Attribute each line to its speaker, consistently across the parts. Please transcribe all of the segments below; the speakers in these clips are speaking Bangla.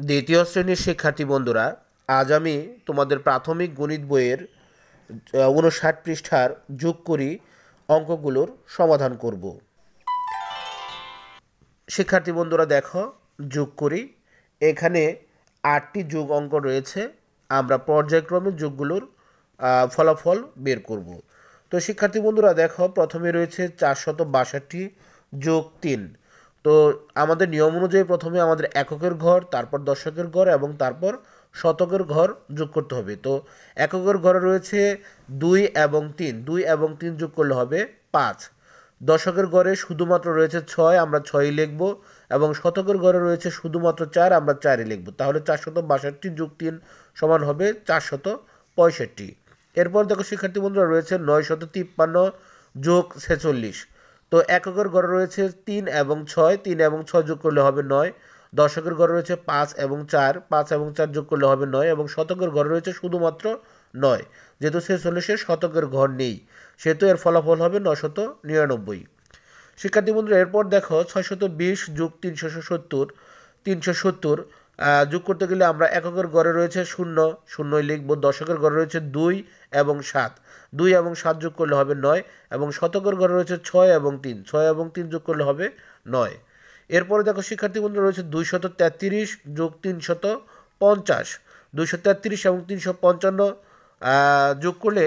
Speaker 1: দ্বিতীয় শ্রেণীর শিক্ষার্থী বন্ধুরা, আজ আমি তোমাদের প্রাথমিক গণিত বইয়ের ৫৯ পৃষ্ঠার যোগ করি অঙ্কগুলোর সমাধান করব। শিক্ষার্থী বন্ধুরা দেখো, যোগ করি। এখানে ৮টি যোগ অঙ্ক রয়েছে। আমরা পর্যায়ক্রমে যোগগুলোর ফলাফল বের করব। তো শিক্ষার্থী বন্ধুরা দেখো, প্রথমে রয়েছে ৪৬২ যোগ ৩। তো আমাদের নিয়ম অনুযায়ী প্রথমে আমাদের এককের ঘর, তারপর দশকের ঘর এবং তারপর শতকের ঘর যোগ করতে হবে। তো এককের ঘরে রয়েছে ২ এবং ৩, ২ এবং ৩ যোগ করলে হবে ৫। দশকের ঘরে শুধুমাত্র রয়েছে ৬, আমরা ৬ই লিখব, এবং শতকের ঘরে রয়েছে শুধুমাত্র ৪, আমরা ৪ই লিখব। তাহলে ৪৬২ যোগ ৩ সমান হবে ৪৬৫। এরপর দেখো শিক্ষার্থী বন্ধুরা, রয়েছে ৯৫৩ যোগ ৪৬। তো এককের ঘরে রয়েছে ৩ এবং ৬, ৩ এবং ৬ যোগ করলে হবে ৯। দশকের ঘরে রয়েছে ৫ এবং ৪, ৫ এবং ৪ যোগ করলে হবে ৯, এবং শতকের ঘরে রয়েছে শুধুমাত্র ৯। যেহেতু ৪৬-এর শতকের ঘর নেই, সেহেতু এর ফলাফল হবে ৯৯৯। শিক্ষার্থী বন্ধুরা, এরপর দেখো ৬২০ যোগ ৩৭০, ৩৭০ যোগ করতে গেলে আমরা এককের ঘরে রয়েছে ০, ০ই লিখব। দশকের ঘরে রয়েছে ২ এবং ৭, ২ এবং ৭ যোগ করলে হবে ৯, এবং শতকের ঘরে রয়েছে ৬ এবং ৩, ৬ এবং ৩ যোগ করলে হবে ৯। এরপরে দেখো শিক্ষার্থী বন্ধুরা, রয়েছে ২৩৩ যোগ ৩৫০, ২৩৩ এবং ৩৫৫ যোগ করলে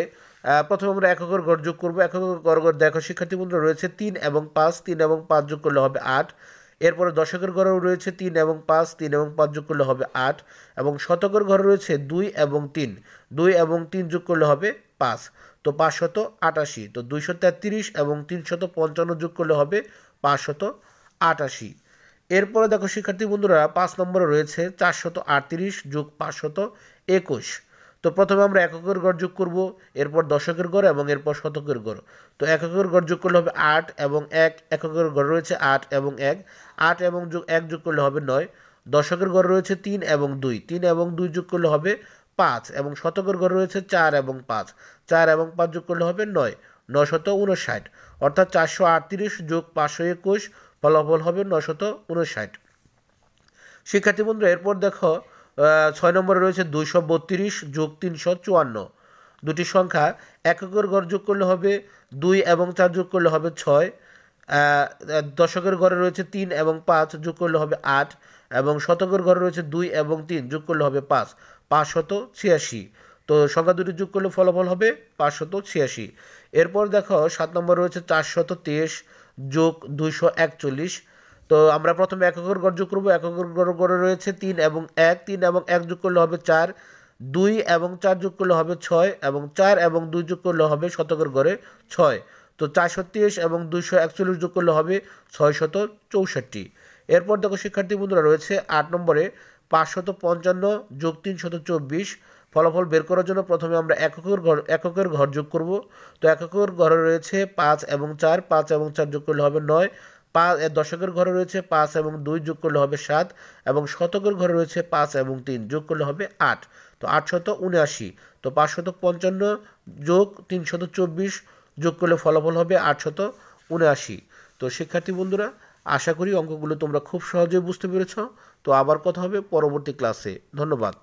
Speaker 1: প্রথমে আমরা এককের ঘর যোগ করব। এককের ঘর দেখো শিক্ষার্থী বন্ধুরা, রয়েছে ৩ এবং ৫, ৩ এবং ৫ যোগ করলে হবে ৮। এরপরে দশকের ঘরেও রয়েছে ৩ এবং ৫, ৩ এবং ৫ যোগ করলে হবে ৮, এবং শতকের ঘরে রয়েছে ২ এবং ৩, ২ এবং ৩ যোগ করলে হবে ৫। তো ৫৮৮। তো ২৩৩ এবং ৩৫৫ যোগ করলে হবে ৫৮৮। এরপরে দেখো শিক্ষার্থী বন্ধুরা, ৫ নম্বরে রয়েছে ৪৩৮ যোগ ৫২১। তো প্রথমে আমরা এককের ঘর যোগ করব, এরপর দশকের ঘর এবং এরপর শতকের ঘর। তো এককের ঘর যোগ করলে হবে ৮ এবং ১, এককের ঘর রয়েছে ৮ এবং ১, ৮ এবং ১ যোগ করলে হবে ৯। দশকের ঘর রয়েছে ৩ এবং ২, ৩ এবং ২ যোগ করলে হবে ৫, এবং শতকের ঘর রয়েছে ৪ এবং ৫, ৪ এবং ৫ যোগ করলে হবে ৯, ৯৫৯। অর্থাৎ ৪৩৮ যোগ ৫২১, ফলাফল হবে ৯৫৯। শিক্ষার্থী বন্ধুরা, এরপর দেখো ৬ নম্বরে রয়েছে ২৩২ যোগ ৩৫৪। দুটি সংখ্যা এককের ঘর যোগ করলে হবে ২ এবং ৪ যোগ করলে হবে ৬। দশকের ঘরে রয়েছে ৩ এবং ৫ যোগ করলে হবে ৮, এবং শতকের ঘরে রয়েছে ২ এবং ৩ যোগ করলে হবে ৫, ৫৮৬। তো সংখ্যা দুটি যোগ করলে ফলাফল হবে ৫৮৬। এরপর দেখো ৭ নম্বর রয়েছে ৪২৩ যোগ ২৪১। তো আমরা প্রথমে এককের ঘর যোগ করব। এককের ঘরে রয়েছে ৩ এবং ১, ৩ এবং ১ যোগ করলে হবে ৪, ২ এবং ৪ যোগ করলে হবে ৬, এবং ৪ এবং ২ যোগ করলে হবে শতকের ঘরে ৬। তো ৪৩০ এবং ২৪১ যোগ করলে হবে ৬৬৪। এরপর দেখো শিক্ষার্থী বন্ধুরা, রয়েছে ৮ নম্বরে ৫৫৫ যোগ ৩২৪। ফলাফল বের করার জন্য প্রথমে আমরা এককের ঘর যোগ করব। তো এককের ঘরে রয়েছে ৫ এবং ৪, ৫ এবং ৪ যোগ করলে হবে ৯। দশকের ঘরে রয়েছে ৫ এবং ২ যোগ করলে হবে ৭, এবং শতকের ঘরে রয়েছে ৫ এবং ৩ যোগ করলে হবে ৮। তো ৮৭৯। তো ৫৫৫ যোগ ৩২৪ যোগ করলে ফলাফল হবে ৮৭৯। তো শিক্ষার্থী বন্ধুরা, আশা করি অঙ্কগুলো তোমরা খুব সহজেই বুঝতে পেরেছ। তো আবার কথা হবে পরবর্তী ক্লাসে। ধন্যবাদ।